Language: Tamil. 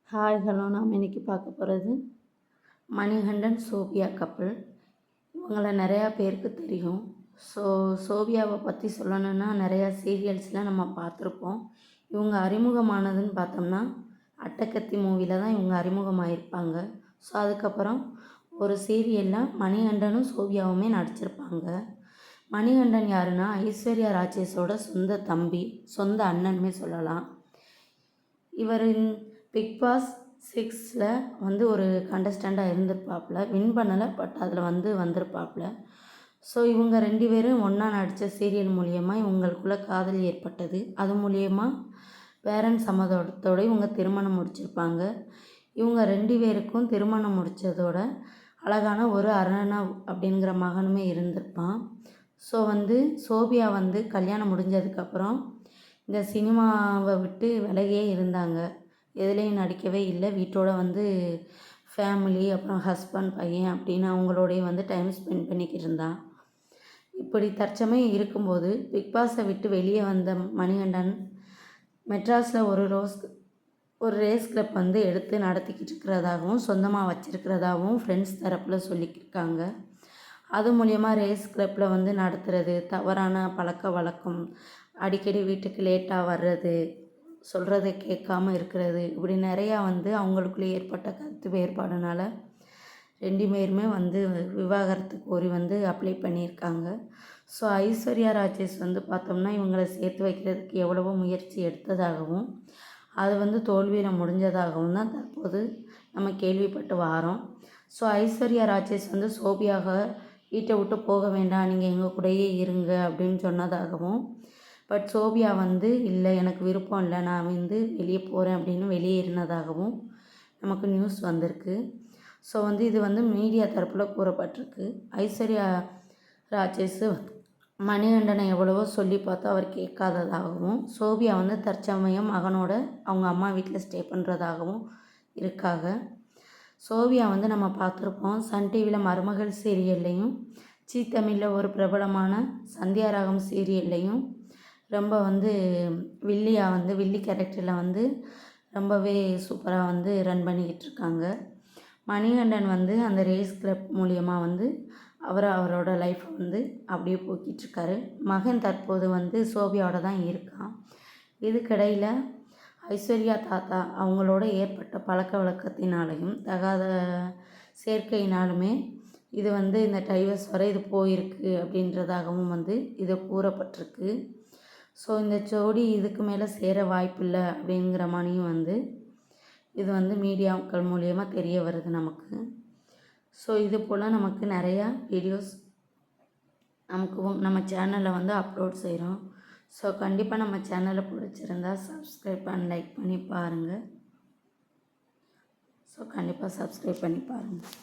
ஹாய் ஹலோ நாம் இன்றைக்கி பார்க்க போகிறது மணிகண்டன் சோபியா கப்பல். இவங்கள நிறையா பேருக்கு தெரியும். சோபியாவை பற்றி சொல்லணுன்னா நிறையா சீரியல்ஸில் நம்ம பார்த்துருப்போம். இவங்க அறிமுகமானதுன்னு பார்த்தோம்னா அட்டகத்தி மூவியில் தான் இவங்க அறிமுகமாகிருப்பாங்க. அதுக்கப்புறம் ஒரு சீரியலில் மணிகண்டனும் சோபியாவுமே நடிச்சிருப்பாங்க. மணிகண்டன் யாருன்னா ஐஸ்வர்யா ராஜேஷோட சொந்த தம்பி, சொந்த அண்ணனுமே சொல்லலாம். இவர் பிக் பாஸ் 6 ஒரு கண்டஸ்டண்ட்டாக இருந்திருப்பாப்புல. வின் பண்ணலை, பட் அதில் வந்திருப்பாப்புல. இவங்க 2 பேரும் ஒன்றா நடித்த சீரியல் மூலியமாக இவங்களுக்குள்ள காதல் ஏற்பட்டது. அது மூலியமாக பேரண்ட்ஸ் சம்மதத்தோடு இவங்க திருமணம் முடிச்சிருப்பாங்க. இவங்க 2 பேருக்கும் திருமணம் முடித்ததோட அழகான ஒரு அர்ணவ் அப்படிங்கிற மகனுமே இருந்திருப்பான். சோபியா கல்யாணம் முடிஞ்சதுக்கப்புறம் இந்த சினிமாவை விட்டு விலகியே இருந்தாங்க. எதுலேயும் நடிக்கவே இல்லை. வீட்டோட ஃபேமிலி, அப்புறம் ஹஸ்பண்ட், பையன் அப்படின்னு அவங்களோடையே டைம் ஸ்பெண்ட் பண்ணிக்கிட்டு இருந்தான். இப்படி தற்சமயம் இருக்கும்போது பிக் பாஸை விட்டு வெளியே வந்த மணிகண்டன் மெட்ராஸில் ஒரு ரேஸ் கிளப் எடுத்து நடத்திக்கிட்டு இருக்கிறதாகவும் சொந்தமாக வச்சுருக்கிறதாகவும் ஃப்ரெண்ட்ஸ் தரப்பில் சொல்லியிருக்காங்க. அது மூலயமா ரேஸ் கிளப்பில் நடத்துகிறது, தவறான பழக்க வழக்கம், அடிக்கடி வீட்டுக்கு லேட்டாக வர்றது, சொல்கிறத கேட்காம இருக்கிறது, இப்படி நிறையா அவங்களுக்குள்ளே ஏற்பட்ட கருத்து வேறுபாடுனால 2 பேருமே விவாகரத்து கோரி அப்ளை பண்ணியிருக்காங்க. ஐஸ்வர்யா ராஜேஷ் பார்த்தோம்னா இவங்களை சேர்த்து வைக்கிறதுக்கு எவ்வளவோ முயற்சி எடுத்ததாகவும் அது தோல்வியில் முடிஞ்சதாகவும் தான் தற்போது நம்ம கேள்விப்பட்டு வாரோம். ஐஸ்வர்யா ராஜேஷ் சோபியாக வீட்டை விட்டு போக வேண்டாம், நீங்கள் எங்கள் கூடயே இருங்க அப்படின்னு சொன்னதாகவும், பட் சோபியா இல்லை, எனக்கு விருப்பம் இல்லை, நான் வெளியே போகிறேன் அப்படின்னு வெளியேறினதாகவும் நமக்கு நியூஸ் வந்திருக்கு. இது மீடியா தரப்பில் கூறப்பட்டிருக்கு. ஐஸ்வர்யா ராஜேஷ் மணிகண்டனை எவ்வளவோ சொல்லி பார்த்தா அவர் கேட்காததாகவும், சோபியா தற்சமயம் மகனோட அவங்க அம்மா வீட்டில் ஸ்டே பண்ணுறதாகவும் இருக்காங்க. சோபியா நம்ம பார்த்துருப்போம் சன் டிவியில் மருமகள் சீரியல்லையும், ஜீ தமிழில் ஒரு பிரபலமான சந்தியாராகம் சீரியல்லையும் ரொம்ப வில்லியாக வில்லி கேரக்டரில் ரொம்பவே சூப்பராக ரன் பண்ணிக்கிட்டு இருக்காங்க. மணிகண்டன் அந்த ரேஸ் கிளப் மூலியமாக அவரோட லைஃப்பை அப்படியே போக்கிட்டுருக்காரு. மகன் தற்போது சோபியாவோட தான் இருக்கான். இதுக்கிடையில் ஐஸ்வர்யா தாத்தா அவங்களோட ஏற்பட்ட பழக்க வழக்கத்தினாலையும் தகாத சேர்க்கையினாலுமே இது இந்த டைவர்ஸ் வரை இது போயிருக்கு அப்படின்றதாகவும் இது கூறப்பட்டிருக்கு. இந்த ஜோடி இதுக்கு மேலே சேர வாய்ப்பில்லை அப்படிங்கிற மாதிரியும் இது மீடியாக்கள் மூலியமாக தெரிய வருது நமக்கு. இது போல் நமக்கு நிறையா வீடியோஸ் நம்ம சேனலில் அப்லோட் செய்கிறோம். கண்டிப்பாக நம்ம சேனலை பிடிச்சிருந்தா சப்ஸ்கிரைப் அண்ட் லைக் பண்ணி பாருங்கள். கண்டிப்பாக சப்ஸ்கிரைப் பண்ணி பாருங்கள்.